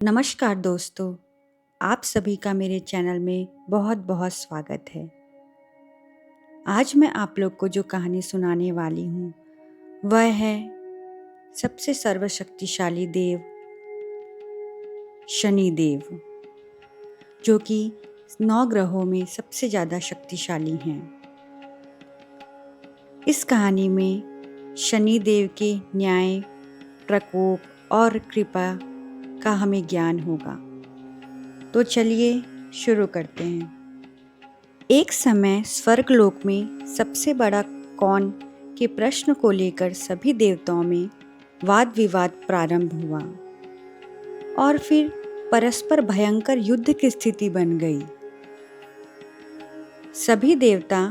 नमस्कार दोस्तों, आप सभी का मेरे चैनल में बहुत बहुत स्वागत है। आज मैं आप लोग को जो कहानी सुनाने वाली हूँ वह है सबसे सर्वशक्तिशाली देव शनि देव, जो कि 9 ग्रहों में सबसे ज़्यादा शक्तिशाली हैं। इस कहानी में शनि देव के न्याय, प्रकोप और कृपा का हमें ज्ञान होगा। तो चलिए शुरू करते हैं। एक समय स्वर्गलोक में सबसे बड़ा कौन के प्रश्न को लेकर सभी देवताओं में वाद विवाद प्रारंभ हुआ और फिर परस्पर भयंकर युद्ध की स्थिति बन गई। सभी देवता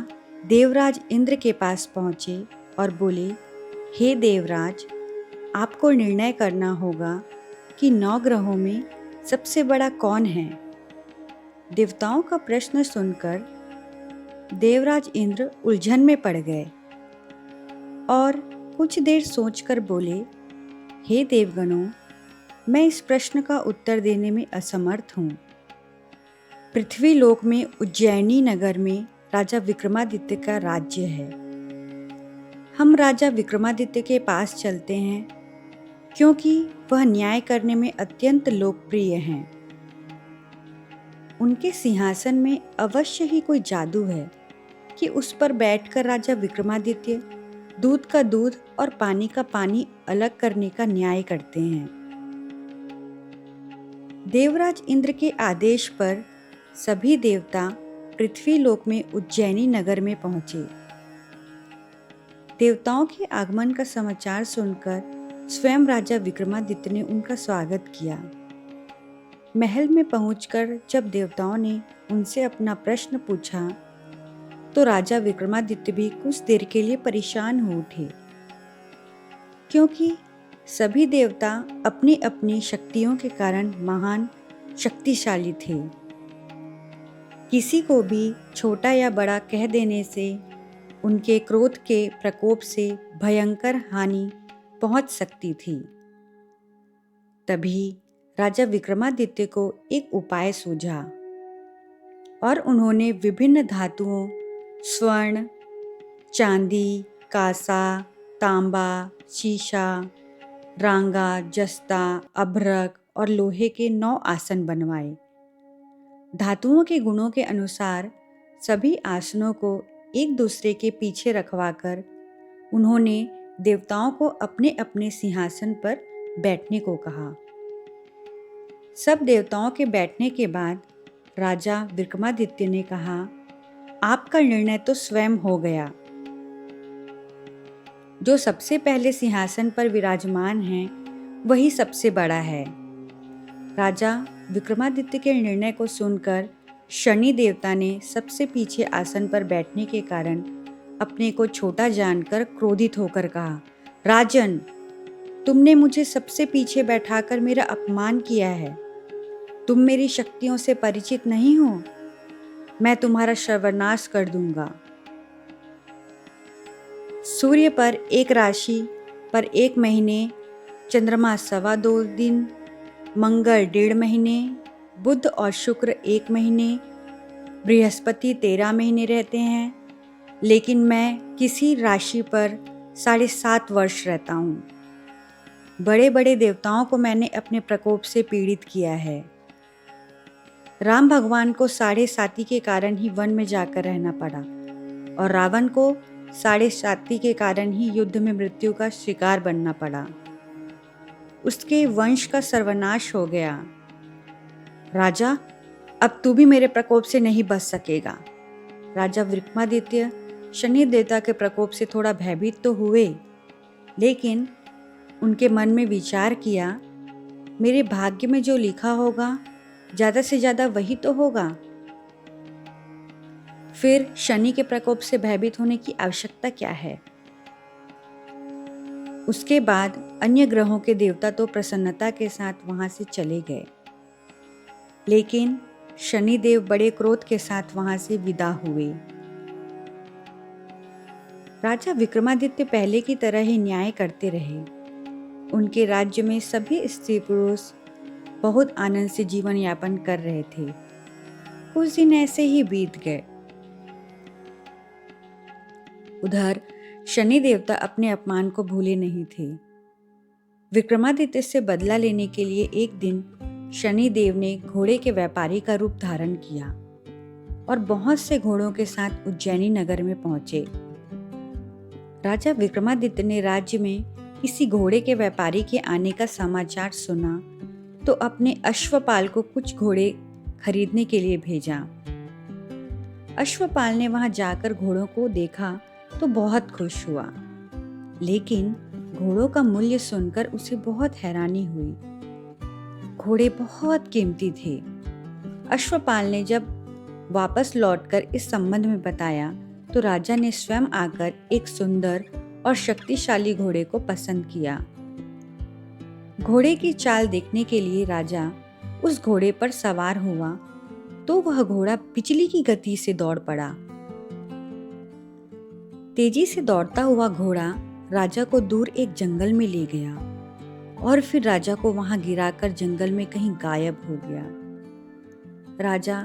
देवराज इंद्र के पास पहुंचे और बोले, हे देवराज, आपको निर्णय करना होगा कि 9 ग्रहों में सबसे बड़ा कौन है। देवताओं का प्रश्न सुनकर देवराज इंद्र उलझन में पड़ गए और कुछ देर सोचकर बोले, हे देवगणों, मैं इस प्रश्न का उत्तर देने में असमर्थ हूँ। पृथ्वी लोक में उज्जैनी नगर में राजा विक्रमादित्य का राज्य है। हम राजा विक्रमादित्य के पास चलते हैं क्योंकि वह न्याय करने में अत्यंत लोकप्रिय हैं। उनके सिंहासन में अवश्य ही कोई जादू है कि उस पर बैठकर राजा विक्रमादित्य दूध का दूध और पानी का पानी अलग करने का न्याय करते हैं। देवराज इंद्र के आदेश पर सभी देवता पृथ्वी लोक में उज्जैनी नगर में पहुंचे। देवताओं के आगमन का समाचार सुनकर स्वयं राजा विक्रमादित्य ने उनका स्वागत किया। महल में पहुंचकर जब देवताओं ने उनसे अपना प्रश्न पूछा तो राजा विक्रमादित्य भी कुछ देर के लिए परेशान हो उठे, क्योंकि सभी देवता अपनी अपनी शक्तियों के कारण महान शक्तिशाली थे। किसी को भी छोटा या बड़ा कह देने से उनके क्रोध के प्रकोप से भयंकर हानि पहुंच सकती थी। तभी राजा विक्रमादित्य को एक उपाय सूझा और उन्होंने विभिन्न धातुओं स्वर्ण, चांदी, कांसा, तांबा, शीशा, रांगा, जस्ता, अभ्रक और लोहे के 9 आसन बनवाए। धातुओं के गुणों के अनुसार सभी आसनों को एक दूसरे के पीछे रखवाकर उन्होंने देवताओं को अपने अपने सिंहासन पर बैठने को कहा। सब देवताओं के बैठने के बाद राजा विक्रमादित्य ने कहा, आपका निर्णय तो स्वयं हो गया। जो सबसे पहले सिंहासन पर विराजमान है वही सबसे बड़ा है। राजा विक्रमादित्य के निर्णय को सुनकर शनि देवता ने सबसे पीछे आसन पर बैठने के कारण अपने को छोटा जानकर क्रोधित होकर कहा, राजन, तुमने मुझे सबसे पीछे बैठाकर मेरा अपमान किया है। तुम मेरी शक्तियों से परिचित नहीं हो। मैं तुम्हारा सर्वनाश कर दूंगा। सूर्य पर एक राशि पर 1 महीने, चंद्रमा 2.25 दिन, मंगल 1.5 महीने, बुध और शुक्र 1 महीने, बृहस्पति 13 महीने रहते हैं, लेकिन मैं किसी राशि पर 7.5 वर्ष रहता हूँ। बड़े बड़े देवताओं को मैंने अपने प्रकोप से पीड़ित किया है। राम भगवान को 7.5 के कारण ही वन में जाकर रहना पड़ा और रावण को 7.5 के कारण ही युद्ध में मृत्यु का शिकार बनना पड़ा। उसके वंश का सर्वनाश हो गया। राजा, अब तू भी मेरे प्रकोप से नहीं बच सकेगा। राजा विक्रमादित्य शनि देवता के प्रकोप से थोड़ा भयभीत तो हुए, लेकिन उनके मन में विचार किया, मेरे भाग्य में जो लिखा होगा ज़्यादा से ज़्यादा वही तो होगा। फिर शनि के प्रकोप से भयभीत होने की आवश्यकता क्या है। उसके बाद अन्य ग्रहों के देवता तो प्रसन्नता के साथ वहां से चले गए, लेकिन शनिदेव बड़े क्रोध के साथ वहां से विदा हुए। राजा विक्रमादित्य पहले की तरह ही न्याय करते रहे। उनके राज्य में सभी स्त्री पुरुष बहुत आनंद से जीवन यापन कर रहे थे। कुछ दिन ऐसे ही बीत गए। उधर शनि देवता अपने अपमान को भूले नहीं थे। विक्रमादित्य से बदला लेने के लिए एक दिन शनि देव ने घोड़े के व्यापारी का रूप धारण किया और बहुत से घोड़ों के साथ उज्जैनी नगर में पहुंचे। राजा विक्रमादित्य ने राज्य में किसी घोड़े के व्यापारी के आने का समाचार सुना तो अपने अश्वपाल को कुछ घोड़े खरीदने के लिए भेजा। अश्वपाल ने वहां जाकर घोड़ों को देखा तो बहुत खुश हुआ, लेकिन घोड़ों का मूल्य सुनकर उसे बहुत हैरानी हुई। घोड़े बहुत कीमती थे। अश्वपाल ने जब वापस लौटकर इस संबंध में बताया तो राजा ने स्वयं आकर एक सुंदर और शक्तिशाली घोड़े को पसंद किया। घोड़े की चाल देखने के लिए राजा उस घोड़े पर सवार हुआ तो वह घोड़ा बिजली की गति से दौड़ पड़ा। तेजी से दौड़ता हुआ घोड़ा राजा को दूर एक जंगल में ले गया और फिर राजा को वहां गिराकर जंगल में कहीं गायब हो गया। राजा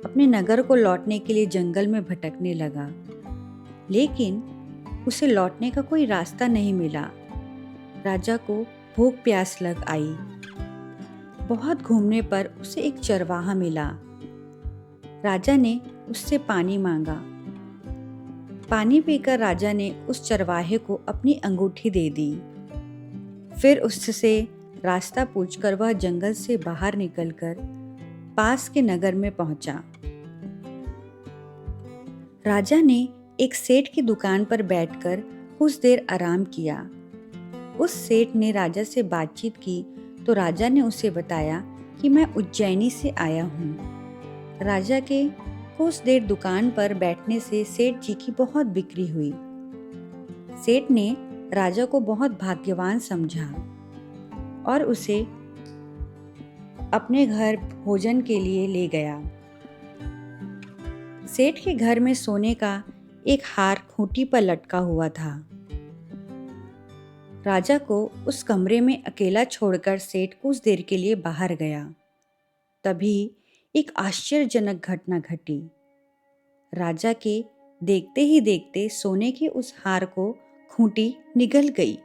अपने नगर को लौटने के लिए जंगल में भटकने लगा, लेकिन उसे लौटने का कोई रास्ता नहीं मिला। राजा को भूख प्यास लग आई। बहुत घूमने पर उसे एक चरवाहा मिला। राजा ने उससे पानी मांगा। पानी पीकर राजा ने उस चरवाहे को अपनी अंगूठी दे दी। फिर उससे रास्ता पूछकर वह जंगल से बाहर निकलकर पास के नगर में पहुंचा। राजा ने एक सेठ की दुकान पर बैठकर कुछ देर आराम किया। उस सेठ ने राजा से बातचीत की तो राजा ने उसे बताया कि मैं उज्जैनी से आया हूँ। राजा के कुछ देर दुकान पर बैठने से सेठ जी की बहुत बिक्री हुई। सेठ ने राजा को बहुत भाग्यवान समझा और उसे अपने घर भोजन के लिए ले गया। सेठ के घर में सोने का एक हार खूंटी पर लटका हुआ था। राजा को उस कमरे में अकेला छोड़कर सेठ कुछ देर के लिए बाहर गया। तभी एक आश्चर्यजनक घटना घटी। राजा के देखते ही देखते सोने के उस हार को खूंटी निगल गई।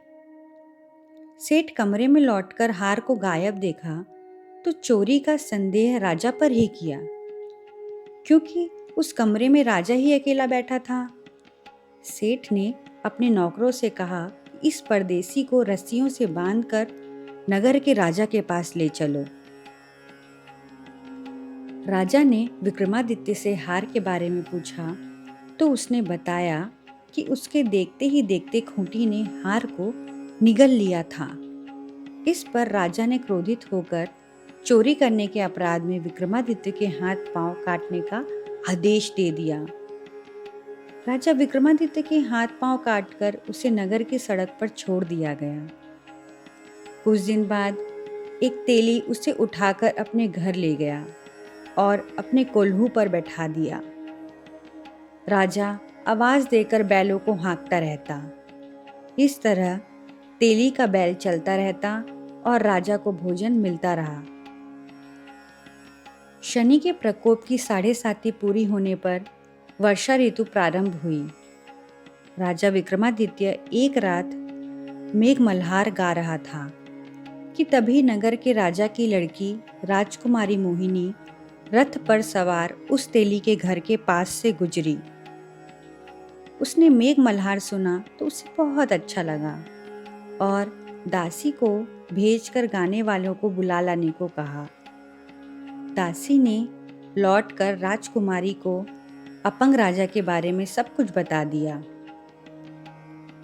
सेठ कमरे में लौटकर हार को गायब देखा तो चोरी का संदेह राजा पर ही किया, क्योंकि उस कमरे में राजा ही अकेला बैठा था। सेठ ने अपने नौकरों से कहा, इस परदेसी को रस्सियों से बांधकर नगर के राजा के पास ले चलो। राजा ने विक्रमादित्य से हार के बारे में पूछा तो उसने बताया कि उसके देखते ही देखते खूंटी ने हार को निगल लिया था। इस पर राजा ने क्रोधित होकर चोरी करने के अपराध में विक्रमादित्य के हाथ पांव काटने का आदेश दे दिया। राजा विक्रमादित्य के हाथ पांव काटकर उसे नगर की सड़क पर छोड़ दिया गया। कुछ दिन बाद एक तेली उसे उठाकर अपने घर ले गया और अपने कोल्हू पर बैठा दिया। राजा आवाज देकर बैलों को हाँकता रहता। इस तरह तेली का बैल चलता रहता और राजा को भोजन मिलता रहा। शनि के प्रकोप की 7.5 पूरी होने पर वर्षा ऋतु प्रारंभ हुई। राजा विक्रमादित्य एक रात मेघ मल्हार गा रहा था कि तभी नगर के राजा की लड़की राजकुमारी मोहिनी रथ पर सवार उस तेली के घर के पास से गुजरी। उसने मेघ मल्हार सुना तो उसे बहुत अच्छा लगा और दासी को भेजकर गाने वालों को बुला लाने को कहा। दासी ने लौटकर राजकुमारी को अपंग राजा के बारे में सब कुछ बता दिया।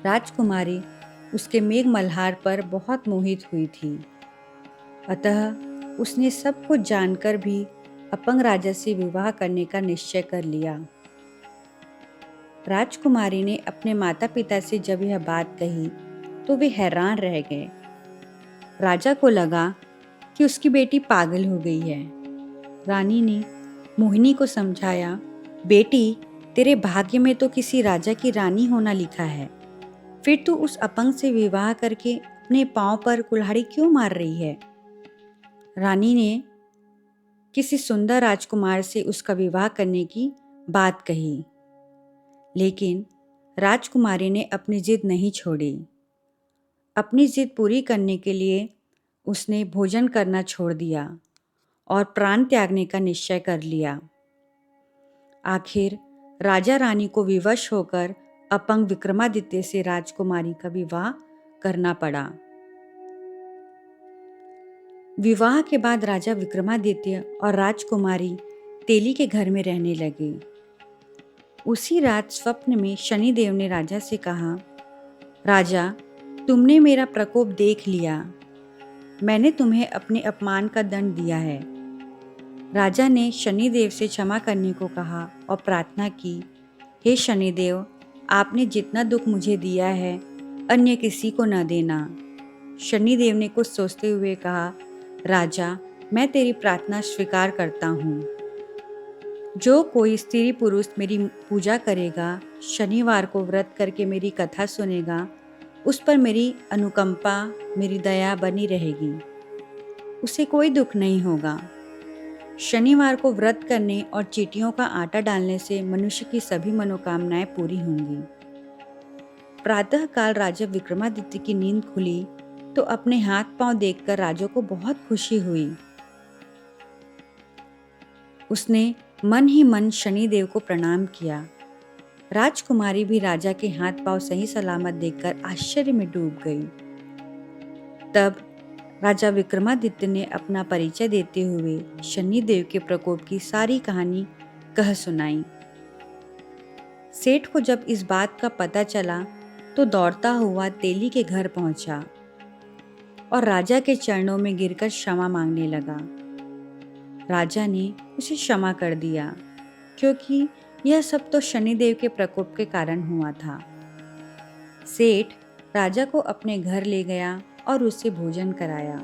राजकुमारी उसके मेघ मल्हार पर बहुत मोहित हुई थी, अतः उसने सब कुछ जानकर भी अपंग राजा से विवाह करने का निश्चय कर लिया। राजकुमारी ने अपने माता पिता से जब यह बात कही तो वे हैरान रह गए। राजा को लगा कि उसकी बेटी पागल हो गई है। रानी ने मोहिनी को समझाया, बेटी, तेरे भाग्य में तो किसी राजा की रानी होना लिखा है, फिर तू उस अपंग से विवाह करके अपने पांव पर कुल्हाड़ी क्यों मार रही है? रानी ने किसी सुंदर राजकुमार से उसका विवाह करने की बात कही, लेकिन राजकुमारी ने अपनी जिद नहीं छोड़ी। अपनी जिद पूरी करने के लिए उसने भोजन करना छोड़ दिया और प्राण त्यागने का निश्चय कर लिया। आखिर राजा रानी को विवश होकर अपंग विक्रमादित्य से राजकुमारी का विवाह करना पड़ा। विवाह के बाद राजा विक्रमादित्य और राजकुमारी तेली के घर में रहने लगे। उसी रात स्वप्न में शनिदेव ने राजा से कहा, राजा, तुमने मेरा प्रकोप देख लिया। मैंने तुम्हें अपने अपमान का दंड दिया है। राजा ने शनिदेव से क्षमा करने को कहा और प्रार्थना की, हे शनिदेव, आपने जितना दुख मुझे दिया है अन्य किसी को न देना। शनिदेव ने कुछ सोचते हुए कहा, राजा, मैं तेरी प्रार्थना स्वीकार करता हूँ। जो कोई स्त्री पुरुष मेरी पूजा करेगा, शनिवार को व्रत करके मेरी कथा सुनेगा, उस पर मेरी अनुकंपा, मेरी दया बनी रहेगी। उसे कोई दुख नहीं होगा। शनिवार को व्रत करने और चींटियों का आटा डालने से मनुष्य की सभी मनोकामनाएं पूरी होंगी। प्रातःकाल राजा विक्रमादित्य की नींद खुली तो अपने हाथ पांव देखकर राजा को बहुत खुशी हुई। उसने मन ही मन शनिदेव को प्रणाम किया। राजकुमारी भी राजा के हाथ पांव सही सलामत देखकर आश्चर्य में डूब गई। तब राजा विक्रमादित्य ने अपना परिचय देते हुए शनिदेव के प्रकोप की सारी कहानी कह सुनाई। सेठ को जब इस बात का पता चला तो दौड़ता हुआ तेली के घर पहुंचा और राजा के चरणों में गिरकर क्षमा मांगने लगा। राजा ने उसे क्षमा कर दिया, क्योंकि यह सब तो शनिदेव के प्रकोप के कारण हुआ था। सेठ राजा को अपने घर ले गया और उससे भोजन कराया।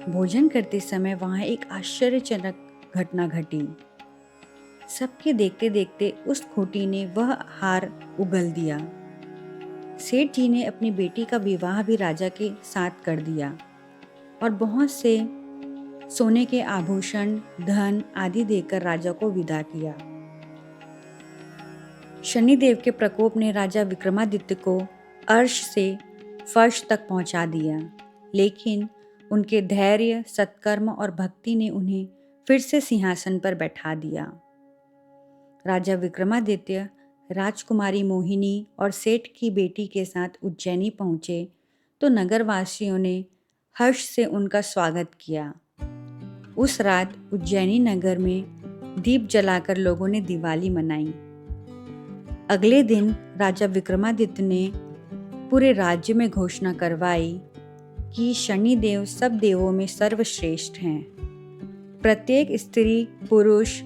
भोजन करते समय वहां एक आश्चर्यजनक घटना घटी। सबके देखते देखते उस खूंटी ने वह हार उगल दिया। सेठ जी ने अपनी बेटी का विवाह भी राजा के साथ कर दिया और बहुत से सोने के आभूषण, धन आदि देकर राजा को विदा किया। शनिदेव के प्रकोप ने राजा विक्रमादित्य को अर्श से फर्श तक पहुंचा दिया, लेकिन उनके धैर्य, सत्कर्म और भक्ति ने उन्हें फिर से सिंहासन पर बैठा दिया। राजा विक्रमादित्य राजकुमारी मोहिनी और सेठ की बेटी के साथ उज्जैनी पहुंचे तो नगरवासियों ने हर्ष से उनका स्वागत किया। उस रात उज्जैनी नगर में दीप जलाकर लोगों ने दिवाली मनाई। अगले दिन राजा विक्रमादित्य ने पूरे राज्य में घोषणा करवाई कि शनिदेव सब देवों में सर्वश्रेष्ठ हैं। प्रत्येक स्त्री पुरुष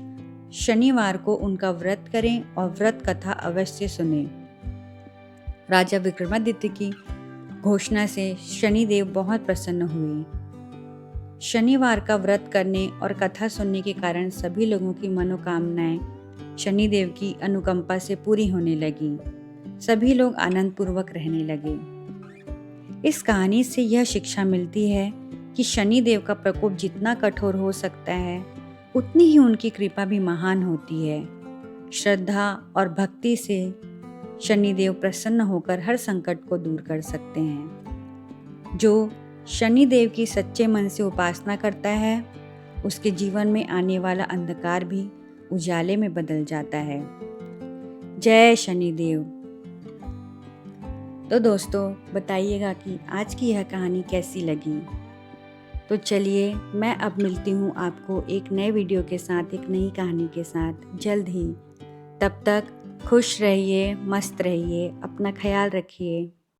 शनिवार को उनका व्रत करें और व्रत कथा अवश्य सुने। राजा विक्रमादित्य की घोषणा से शनिदेव बहुत प्रसन्न हुए। शनिवार का व्रत करने और कथा सुनने के कारण सभी लोगों की मनोकामनाएं शनिदेव की अनुकंपा से पूरी होने लगी। सभी लोग आनंदपूर्वक रहने लगे। इस कहानी से यह शिक्षा मिलती है कि शनिदेव का प्रकोप जितना कठोर हो सकता है, उतनी ही उनकी कृपा भी महान होती है। श्रद्धा और भक्ति से शनिदेव प्रसन्न होकर हर संकट को दूर कर सकते हैं। जो शनिदेव की सच्चे मन से उपासना करता है, उसके जीवन में आने वाला अंधकार भी उजाले में बदल जाता है। जय शनिदेव। तो दोस्तों, बताइएगा कि आज की यह कहानी कैसी लगी। तो चलिए, मैं अब मिलती हूँ आपको एक नए वीडियो के साथ, एक नई कहानी के साथ जल्द ही। तब तक खुश रहिए, मस्त रहिए, अपना ख्याल रखिए।